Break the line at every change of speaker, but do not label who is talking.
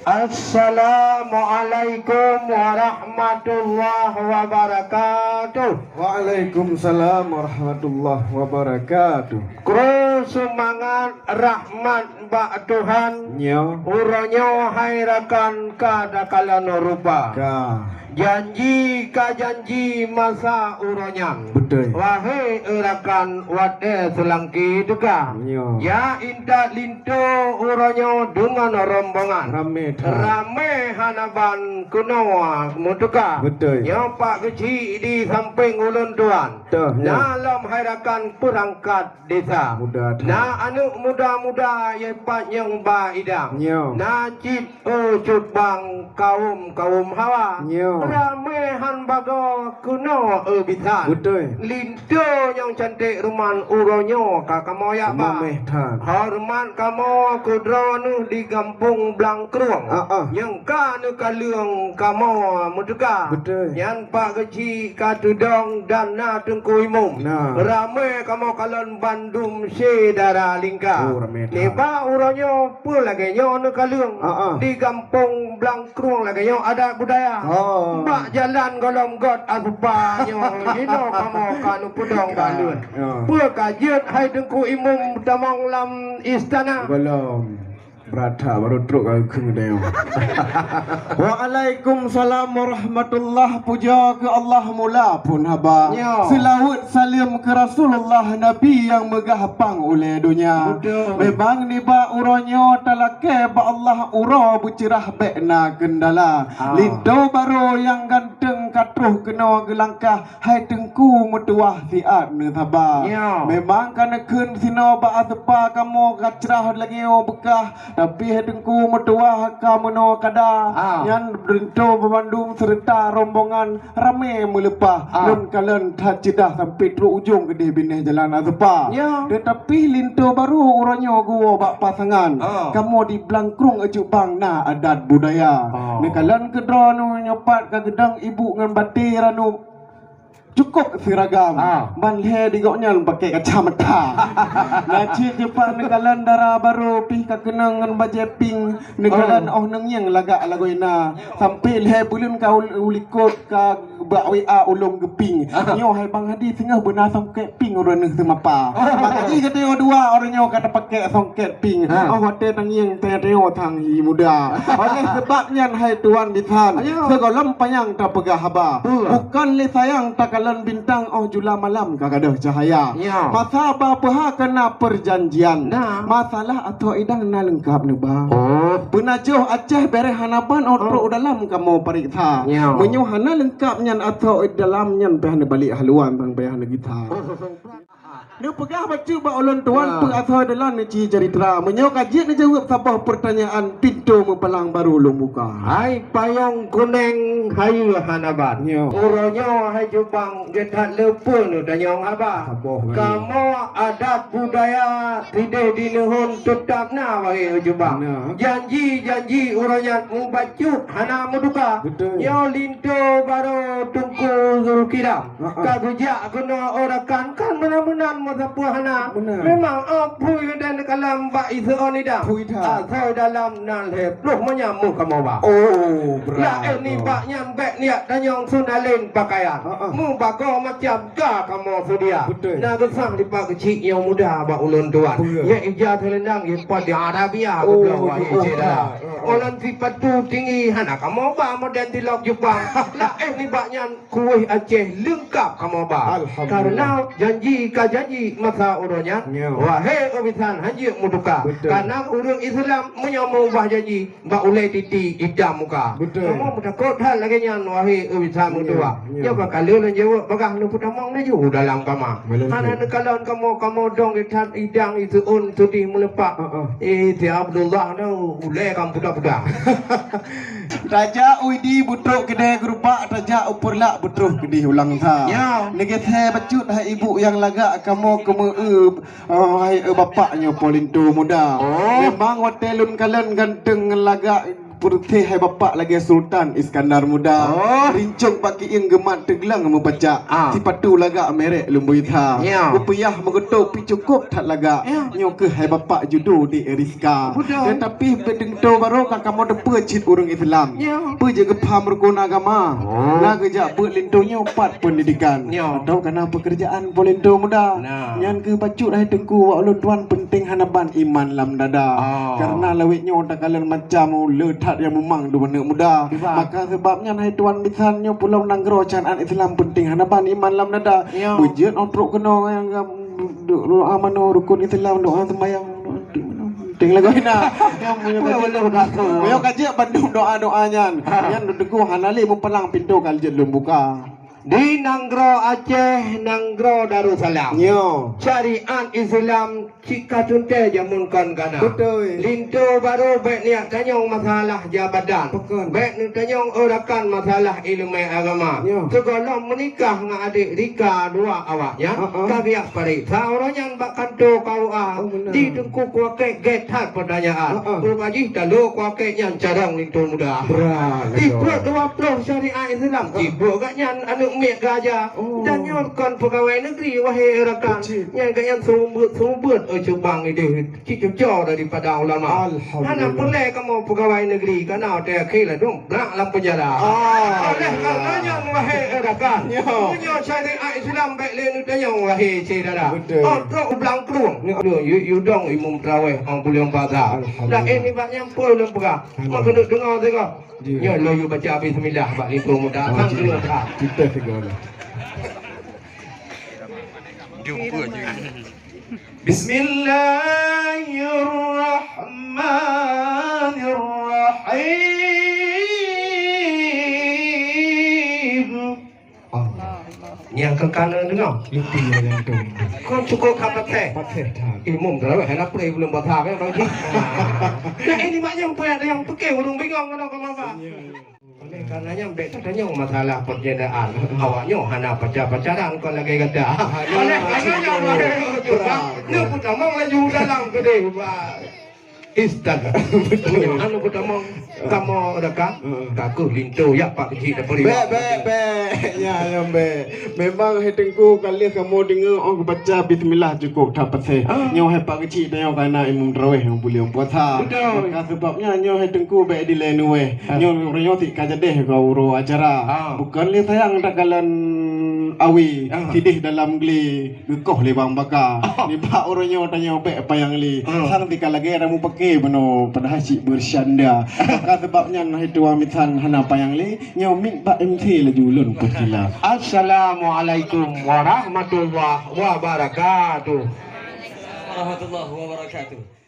Assalamualaikum warahmatullahi wabarakatuh.
Waalaikumsalam warahmatullahi wabarakatuh.
Kru semangat rahmat bak Tuhan.
Nyo
Uronyo hairakan kada kala rupa.
ka
Janji ka janji masa uronyan.
betul.
Wahai erakan wade selangki deka.
Nyo
Ya indah lintu uronyo dengan rombongan.
rame tha.
Rame hanaban kunawa mutuka.
Betul.
Ya pak kecil di samping ulun tuan.
Tuh, ya.
Dalam hairakan perangkat desa.
Muda tha.
Na anu muda-muda ye pak yang ba idam.
Nyo
Najib cubang kaum hawa.
Nyo
Rame han bago kuno bisan.
betul.
Lintu yang cantik ruman uronyo kakamoya ba.
Mame tha.
Hormat kamu kudro nu di kampung Blangkruang. Yang ka nu kalung kamu mutuka.
Betul.
Yang pak kecil katudong dan na tengku imum.
Nah.
Rame kamu kalon Bandung sedara lingka.
Oh, rame
Ni
dah.
ba uronyo pu lagi nyo nu kalung. Di kampung Blangkruang lagi nyo ada budaya.
Oh.
Bak jalan golong got asupa nyo. Ino kamu kanu pudong balun. Pu kajet hai tengku imum tamang lam istana.
Belum berata baru truk aku keng Waalaikumsalam warahmatullah. Puja ke Allah mula pun haba.
Yo.
Selawat salim ke Rasulullah Nabi yang megah pang oleh dunia.
Betul.
Memang ni ba uronyo talake ba Allah uro bucirah bekna kendala. Linto baru yang ganteng katruh kena gelangkah hai tengku mutuah siat ne haba.
Yo.
Memang kana kun sino ba aspa kamu kacrah lagi o bekah tapi hedengku metuah kamu no kada yang berinto Bandung serta rombongan rame melepah lun kalen tajidah sampai teruk ujung gede bineh jalan aspa. Tetapi linto baru uranyo gua bak pasangan kamu di Blangkrung ajuk bang na adat budaya ne kalen kedro nu nyopat ka gedang ibu ngan batir anu cukup seragam. Banhe digoknya pakai kacamata. Naci cepat negalan darah baru pih ka kenangan bajeping negalan neng yang lagak lagoina sampai lehe bulun ka ulikot ka ba WA ulung geping. Nyo hai bang hadi tengah benar songket ping urang semapa. Makati kata dua orangnya kata pakai songket ping. Hotel nang yang teo tang hi muda. Oleh sebabnya hai tuan bisan. Segolom payang tak pegah haba. Bukan le sayang tak bintang jula malam kagadah cahaya. Masa apa kena perjanjian. Masalah atau idang na lengkap ni ba. Penajuh Aceh bere hanapan otro dalam kamu periksa. Menyu hana lengkapnya atau dalamnya peh balik haluan bang peh kita. Dia pegah baca ba ulun tuan pe atau dalam ni ci cerita. Menyu kajian ni jawab sabah pertanyaan pintu mempelang baru ulung buka.
Hai payung kuning hayu hanaban. Uronyo hai jubang getat lepun danyong haba. Kamu adat budaya tidak dinuhun tetap na bagi jubang. Janji uronyo mubacut hana muduka. Yo linto baru tungku zulkiram. Kagujak kena orakan kan benar-benar hana. Memang apui dan kalam ba iso ni dah. Asal dalam nan lepluh menyamu kamu ba. Lah ini bak nyambek niat dan yang sunalin pakaian. Mu bago macam ga kamu sedia. Nah gesang di pak kecil yang muda ba ulun tuan. Ya ija telendang ya pada Arabia goblok wa ijeda. Ulun sifat tu tinggi hana kamu ba modern tilok Jepang. Lah ini baknya kuih Aceh lengkap kamu ba. Karena janji ka janji masa uronya. Wahai obisan haji muduka. Karena urang Islam menyamu bah janji ba ulai titi idam muka. Kamu muda kot hal lagi nyan wahai obisan muduka. Ya bakal leuleun jawab bagah nu putamang na ju dalam kama. Hana kalon kamu dong itat idang itu un tudih melepak. Ti Abdullah nu ulai kam budak-budak.
Raja Uidi butruk kedai gerupak raja upurlak butruk kedai ulang tha. Neget he bacut hai ibu yang lagak kamu hai bapaknya polinto muda. Memang hotelun kalian ganteng lagak putih hai bapak lagi Sultan Iskandar Muda. Rincung paki ing gemat teglang membaca. Si patu laga merek lumbui tha. Upayah mengetuk pi cukup tak laga. Nyo ke hai bapak judo di Eriska. Tetapi bedeng to baru kamu depe cit urang Islam. Pe jaga paham rukun agama. Laga jak pe lintonyo pat pendidikan. Tahu kana pekerjaan polinto muda. Nyan ke bacut hai tengku wa ulun tuan penting hanaban iman lam dada. Karena lawitnya tak kalian macam letat yang memang du anak muda. Maka sebabnya hai tuan misalnya pulau nanggro canan Islam penting hanaban iman lam dada. Bujut ontruk kena yang doa mano rukun Islam doa sembahyang penting lagu ina. Yang punya kaji Bandung doa-doanya. Yang deku hanali mempelang pintu kaljat lum buka.
Di Nanggro Aceh, Nanggro Darussalam. Syariat Islam cika tunte jamunkan kana.
Betul.
Lintu baru baik niat tanyong masalah jabatan. Baik ni tanyong orakan masalah ilmu agama. Segala menikah dengan adik Rika dua awaknya. Kagiak pariksa orang yang bakal tu kau di tengku kuake getat pertanyaan. Berbaji talu kuake yang carang lintu muda. Tiba 20 syariat Islam. Tiba katnya anu mek gajah dan nyorkan pegawai negeri wahai rakan yang gaya sumbut cubang itu cicuk daripada ulama. Karena boleh kamu pegawai negeri karena dia kira dong belak dalam penjara. Oleh karenanya wahai rakan punya syariat Islam baik lain yang wahai saudara. Untuk belang kerung you dong imam terawih orang pulang bazar. Dan ini banyak pun lembaga. Maka dengar tengok. Ya lo you baca bismillah bak lingkung muda sang dua tak.
Kita segala.
Jumpa je.
Bismillahirrahmanirrahim. Yang ke kanan dengar.
Luti yang tu.
Kau cukup kata teh. Imam terawih hendak play belum batal kan bang. Nah ini banyak yang pakai urung bingung kan apa. Oleh karenanya mbak tanya masalah perjalanan awaknya hana pacaran kau lagi kata. Oleh karenanya ni pertama laju dalam kedai Istana. Anu pertama kamu dekat kaku lintu ya pak kecil dapat
Be ya memang hetengku kali kamu dengar orang baca bismillah cukup dapat saya nyo hepak kecil nyo kana imam tarawih yang boleh puasa maka sebabnya nyo hetengku be di lain we nyo tik kajadeh kau uro acara bukan le sayang takalan awi tidih dalam geli gekoh le bang baka ni pak orangnya tanya be apa yang li sang tika lagi ramu pakai beno pada hasil bersyanda maka sebabnya itu amitan hana apa yang li nyo mik ba MC la julun putila.
Assalamualaikum warahmatullahi wabarakatuh.
Warahmatullahi wabarakatuh.